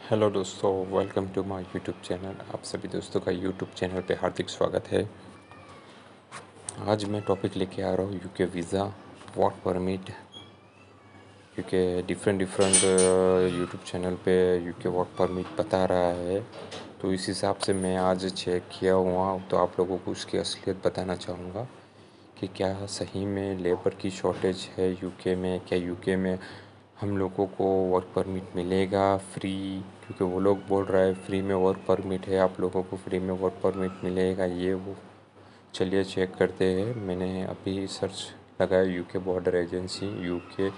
Hello दोस्तों, welcome to my YouTube channel. आप सभी दोस्तों का यूट्यूब चैनल पे हार्दिक स्वागत है। आज मैं टॉपिक लेके आ रहा हूँ यूके वीज़ा, वर्क परमिट। क्योंकि डिफरेंट यूट्यूब चैनल पे यूके वर्क परमिट बता रहा है, तो इस हिसाब से मैं आज चेक किया हुआ, तो आप लोगों को उसकी असलियत बताना चाहूँगा कि क्या सही में लेबर की शॉर्टेज है यूके में। क्या यूके में हम लोगों को वर्क परमिट मिलेगा फ्री, क्योंकि वो लोग बोल रहा है फ्री में वर्क परमिट है, आप लोगों को फ्री में वर्क परमिट मिलेगा ये वो। चलिए चेक करते हैं। मैंने अभी सर्च लगाया UK border agency, UK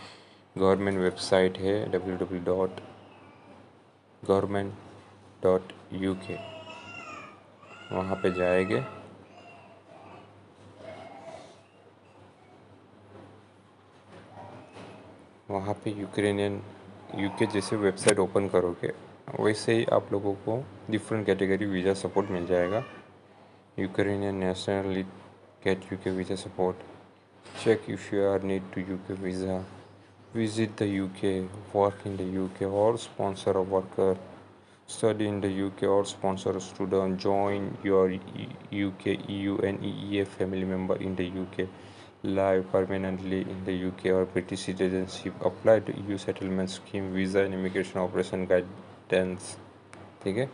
government website है www.government.uk। वहाँ पे जाएंगे। वहाँ पे यूके जैसे वेबसाइट ओपन करोगे वैसे ही आप लोगों को डिफरेंट कैटेगरी वीज़ा सपोर्ट मिल जाएगा। Ukrainian national get UK visa support, check if you are need to UK visa, visit the UK, work in the UK or sponsor a worker, study in the UK or sponsor a student, join your UK, EU and EEA family member in the UK, live permanently in the UK or British citizenship, apply to EU settlement scheme, visa and immigration operation guidance। ठीक है,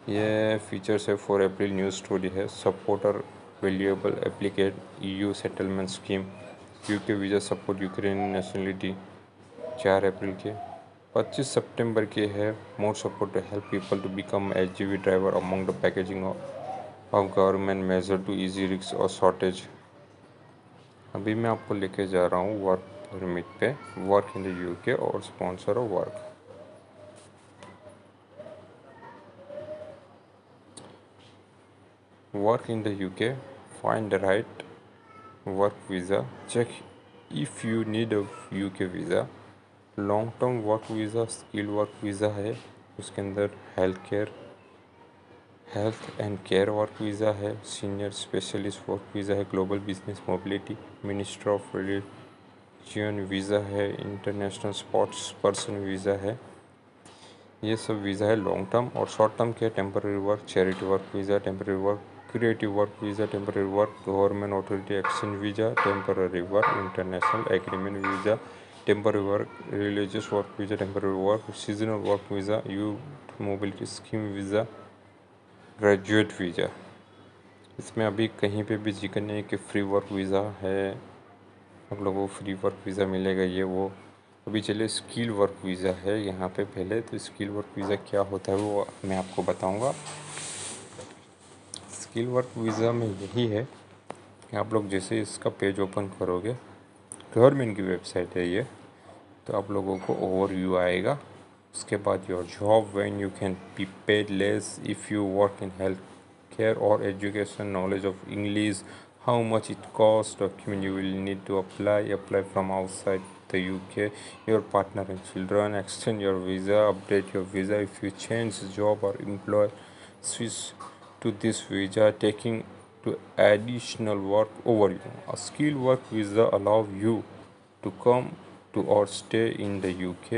ये features है। 4 April news story है। Supporter valuable applicant EU settlement scheme, UK visa support Ukraine nationality 4 April के। 25 सितंबर के है more support to help people to become HGV driver among the packaging of government major to easy risks और shortage. अभी मैं आपको लेके जा रहा हूँ वर्क परमिट पे, वर्क इन द यूके और sponsor of work. Work in the UK, find the right work visa, check if you need a UK visa। Long term work visa, skill work visa है, उसके अंदर health and care work visa है, senior specialist work visa है, global business mobility, minister of religion visa है, international sports person visa है। ये सब visa है लॉन्ग टर्म। और शॉर्ट टर्म के temporary work, charity work visa, temporary work, creative work visa, temporary work, government authority exchange visa, temporary work, international agreement visa, temporary work, religious work visa, temporary work, seasonal work visa, youth mobility scheme visa, graduate visa. इसमें अभी कहीं पे भी जिक्र नहीं कि free work visa है, आप लोगों को फ्री वर्क वीज़ा मिलेगा ये वो। अभी चलिए स्किल वर्क वीज़ा है यहाँ पे पहले। तो स्किल वर्क वीज़ा क्या होता है वो मैं आपको बताऊँगा। स्किल वर्क वीज़ा में यही है कि आप लोग जैसे इसका पेज ओपन करोगे, गवर्नमेंट की वेबसाइट है ये, तो आप लोगों को ओवरव्यू आएगा। उसके बाद your job when you can be paid less if you work in health care और education, knowledge of English, how much it costs, document you will need to apply from outside the UK, your partner and children, extend your visa, update your visa if you change job or employer, switch to this visa, taking to additional work overview। A skilled work visa allows you to come to or stay in the UK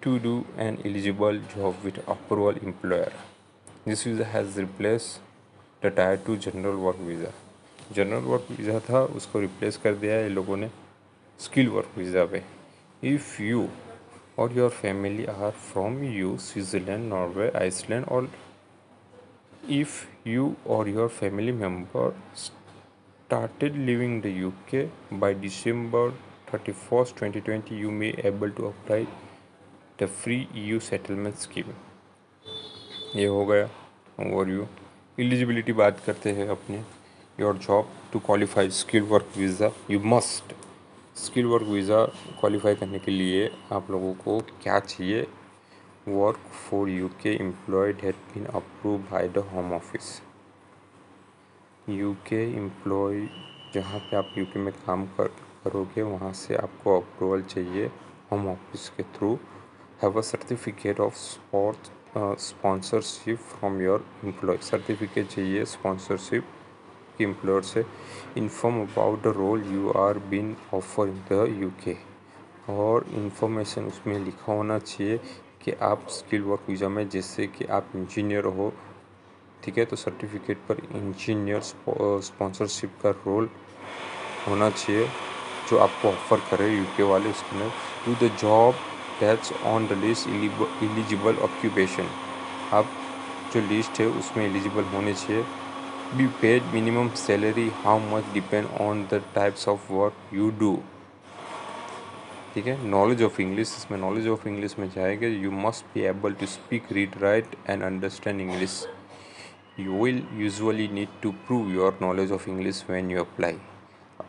to do an eligible job with approval employer। This visa has replaced the Tier 2 general work visa. General work visa था, उसको replace कर दिया है ये लोगों ने skill work visa पे। If you और your family are from EU, Switzerland, Norway, Iceland, और इफ़ यू और your family member started living the UK by December 31st 2020, you may able to apply the free EU settlement scheme। ये हो गया overview. Eligibility बात करते हैं अपने। Your job to qualify skill work visa, you must skill work visa qualify करने के लिए आप लोगों को क्या चाहिए? Work for UK employed had been approve by the home office. UK employ, जहाँ पे आप यूके में काम करोगे वहाँ से आपको अप्रूवल चाहिए होम ऑफिस के through. Have a certificate of sponsorship from your employ, certificate चाहिए स्पॉन्सरशिप के एम्प्लॉयर से। Inform about the role you are been offer in the UK, और इन्फॉर्मेशन उसमें लिखा होना चाहिए कि आप स्किल वर्क वीज़ा में जैसे कि आप इंजीनियर हो, ठीक है, तो सर्टिफिकेट पर इंजीनियर स्पॉन्सरशिप का रोल होना चाहिए जो आपको ऑफ़र करे यूके वाले। उसके अंदर to the job that's on the list eligible occupation, आप जो लिस्ट है उसमें एलिजिबल होने चाहिए। Be paid minimum salary, how much depend on the types of work you do, ठीक है। नॉलेज ऑफ इंग्लिश, इसमें नॉलेज ऑफ इंग्लिश में जाएगा। You must be able to speak, read, write and understand English. You will usually need to prove your knowledge of English when you apply.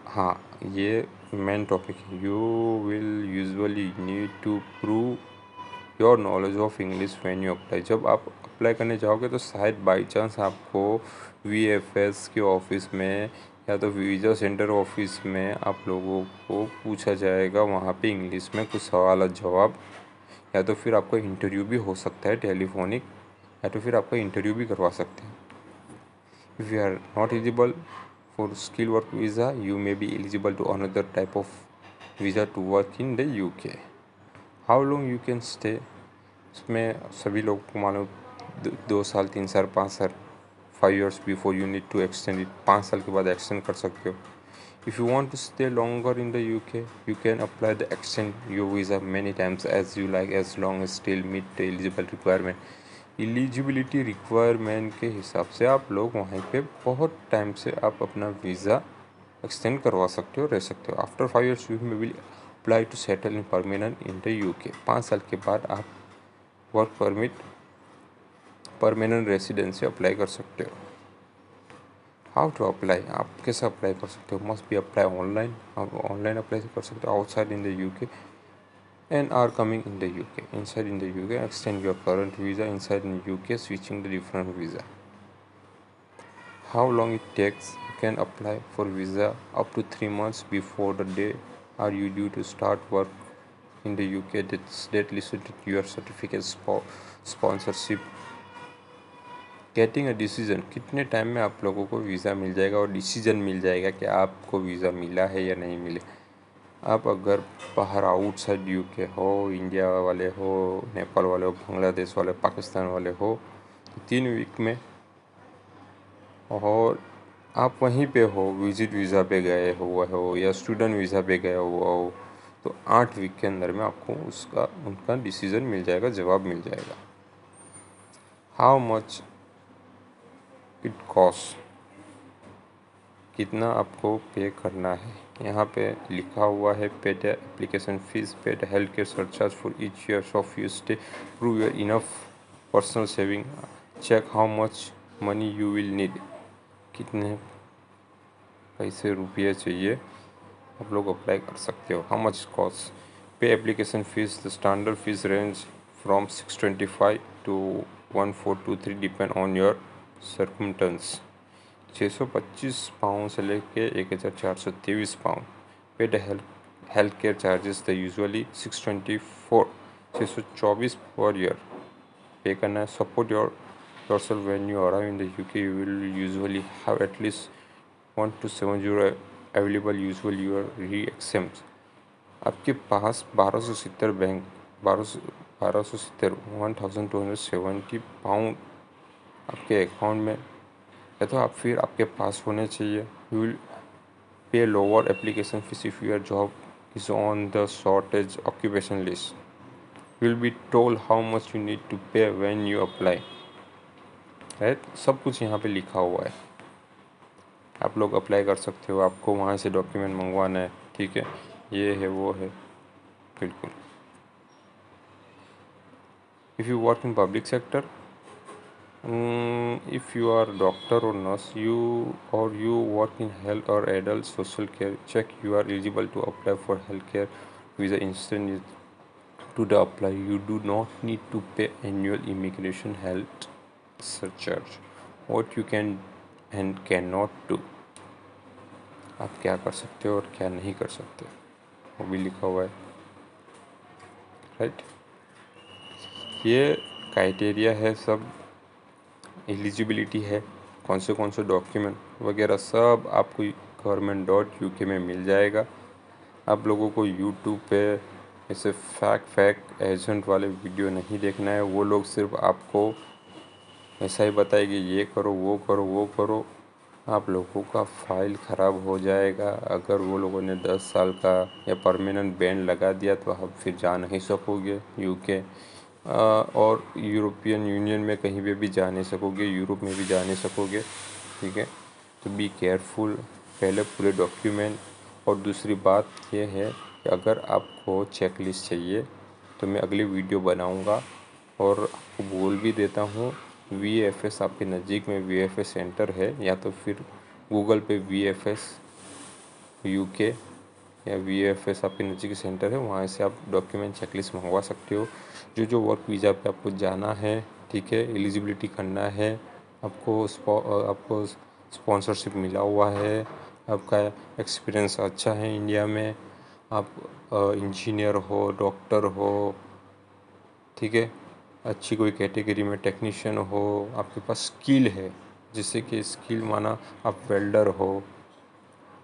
हाँ, ये main topic है। You will usually need to prove your knowledge of English when you apply. जब आप apply करने जाओगे तो शायद by chance आपको VFS के ऑफिस में या तो वीज़ा सेंटर ऑफिस में आप लोगों को पूछा जाएगा वहाँ पे इंग्लिश में कुछ सवाल जवाब, या तो फिर आपका इंटरव्यू भी हो सकता है टेलीफोनिक, या तो फिर आपका इंटरव्यू भी करवा सकते हैं। If you are not eligible for skill work visa, you may be eligible to another type of visa to work in the UK। How long you can stay, इसमें सभी लोगों को मालूम 2 साल, 3 साल, 5 साल, 5 years before you need to extend it, 5 साल के बाद एक्सटेंड कर सकते हो। If you want to stay longer in the UK, you can apply the extend your visa many times as you like, as long as still meet the eligible requirement. Eligibility requirement के हिसाब से आप लोग वहीं पे बहुत time से आप अपना वीज़ा एक्सटेंड करवा सकते हो, रह सकते हो। After 5 years you may will apply to settle in permanent in the UK। 5 साल के बाद आप वर्क परमिट, परमानेंट रेसिडेंस से अप्लाई कर सकते हो। हाउ टू अप्लाई, आप कैसे अप्लाई कर सकते हो? मस्ट बी अप्लाई ऑनलाइन, आप ऑनलाइन अप्लाई कर सकते हो। Outside in the UK and are coming in the UK. Inside in the UK, extend your current visa. Inside in UK, switching the different visa. How long it takes? You can apply for visa up to 3 months before the day are you due to start work in the UK. That's that listed your certificate sponsorship. Getting a decision, कितने time में आप लोगों को visa मिल जाएगा और decision मिल जाएगा कि आपको वीज़ा मिला है या नहीं मिले। आप अगर बाहर आउटसाइड UK हो, इंडिया वाले हो, नेपाल वाले हो, बांग्लादेश वाले, पाकिस्तान वाले हो, तो 3 वीक में, और आप वहीं पे हो, विजिट वीज़ा पे गए हुआ हो या स्टूडेंट वीज़ा पे गया हुआ हो, तो 8 वीक के अंदर में आपको उनका डिसीज़न मिल जाएगा, जवाब मिल जाएगा। हाउ मच इट कॉस्ट, कितना आपको पे करना है। यहाँ पे लिखा हुआ है paid application fees, paid health care surcharge for each year of you stay, prove your enough personal saving, check how much money you will need, कितने पैसे रुपये चाहिए आप लोग अप्लाई कर सकते हो। हाउ मच कॉस्ट, पे application fees, the standard fees range from 625 to 1423 depend on your circumstance. 625 pound से लेके 1423 pound. Paid health care charges the usually 624 per year पे करना है। Support yourself when you arrive in the UK. You will usually have at least 1 to 7 euro available. Usually you are re-exempt. आपके पास 1270 bank 1270 1270 pound आपके account में है, तो आप फिर आपके पास होने चाहिए। You will pay lower application fees if your job is on the shortage occupation list. You will be told how much you need to pay when you apply, right. सब कुछ यहाँ पे लिखा हुआ है, आप लोग अप्लाई कर सकते हो। आपको वहाँ से डॉक्यूमेंट मंगवाना है, ठीक है, ये है वो है, बिल्कुल। If you work in public sector, if you are a doctor or nurse, you work in health or adult social care, check you are eligible to apply for healthcare visa instantly. To the apply, you do not need to pay annual immigration health surcharge. What you can and cannot do, आप क्या कर सकते हो और क्या नहीं कर सकते, वो भी लिखा हुआ है, राइट। ये क्राइटेरिया है, सब एलिजिबिलिटी है, कौन से डॉक्यूमेंट वगैरह सब आपको government.uk में मिल जाएगा। आप लोगों को यूट्यूब पे ऐसे फैक एजेंट वाले वीडियो नहीं देखना है। वो लोग सिर्फ आपको ऐसा ही बताएगी ये करो वो करो वो करो, आप लोगों का फाइल ख़राब हो जाएगा। अगर वो लोगों ने 10 साल का या परमानेंट बैन लगा दिया तो आप फिर जा नहीं सकोगे यूके और यूरोपियन यूनियन में कहीं भी जा नहीं सकोगे, यूरोप में भी जा नहीं सकोगे। ठीक है, तो बी केयरफुल, पहले पूरे डॉक्यूमेंट। और दूसरी बात ये है कि अगर आपको चेकलिस्ट चाहिए तो मैं अगली वीडियो बनाऊंगा और आपको बोल भी देता हूँ। VFS आपके नज़दीक में VFS सेंटर है, या तो फिर गूगल पे VFS यूके या VFS आपके नज़दीकी सेंटर है, वहाँ से आप डॉक्यूमेंट चेकलिस्ट मंगवा सकते हो। जो वर्क वीज़ा पे आपको जाना है, ठीक है, एलिजिबिलिटी करना है, आपको स्पॉन्सरशिप मिला हुआ है, आपका एक्सपीरियंस अच्छा है इंडिया में, आप इंजीनियर हो, डॉक्टर हो, ठीक है, अच्छी कोई कैटेगरी में टेक्नीशियन हो, आपके पास स्किल है, जिससे कि स्किल माना आप वेल्डर हो,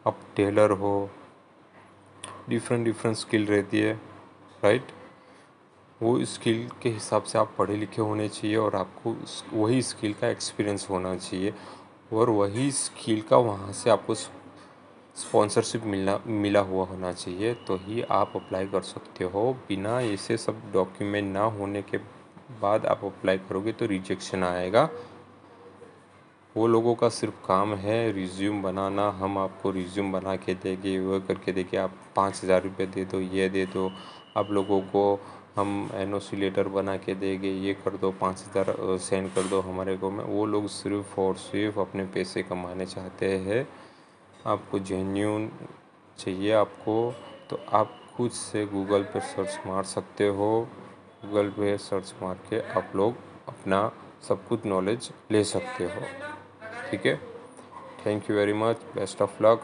आप टेलर हो, डिफरेंट स्किल रहती है, राइट। वो स्किल के हिसाब से आप पढ़े लिखे होने चाहिए और आपको वही स्किल का एक्सपीरियंस होना चाहिए और वही स्किल का वहाँ से आपको स्पॉन्सरशिप मिला हुआ होना चाहिए, तो ही आप अप्लाई कर सकते हो। बिना ऐसे सब डॉक्यूमेंट ना होने के बाद आप अप्लाई करोगे तो रिजेक्शन आएगा। वो लोगों का सिर्फ काम है रिज्यूम बनाना, हम आपको रिज्यूम बना के देंगे, वो करके देंगे, आप 5,000 रुपये दे दो, ये दे दो, आप लोगों को हम NOC लेटर बना के देंगे, ये कर दो, 5,000 सेंड कर दो हमारे को में। वो लोग सिर्फ और सिर्फ अपने पैसे कमाने चाहते हैं। आपको जेन्यून चाहिए आपको तो आप खुद से गूगल पे सर्च मार सकते हो। गूगल पे सर्च मार के आप लोग अपना सब कुछ नॉलेज ले सकते हो। ठीक है, thank you very much, best of luck.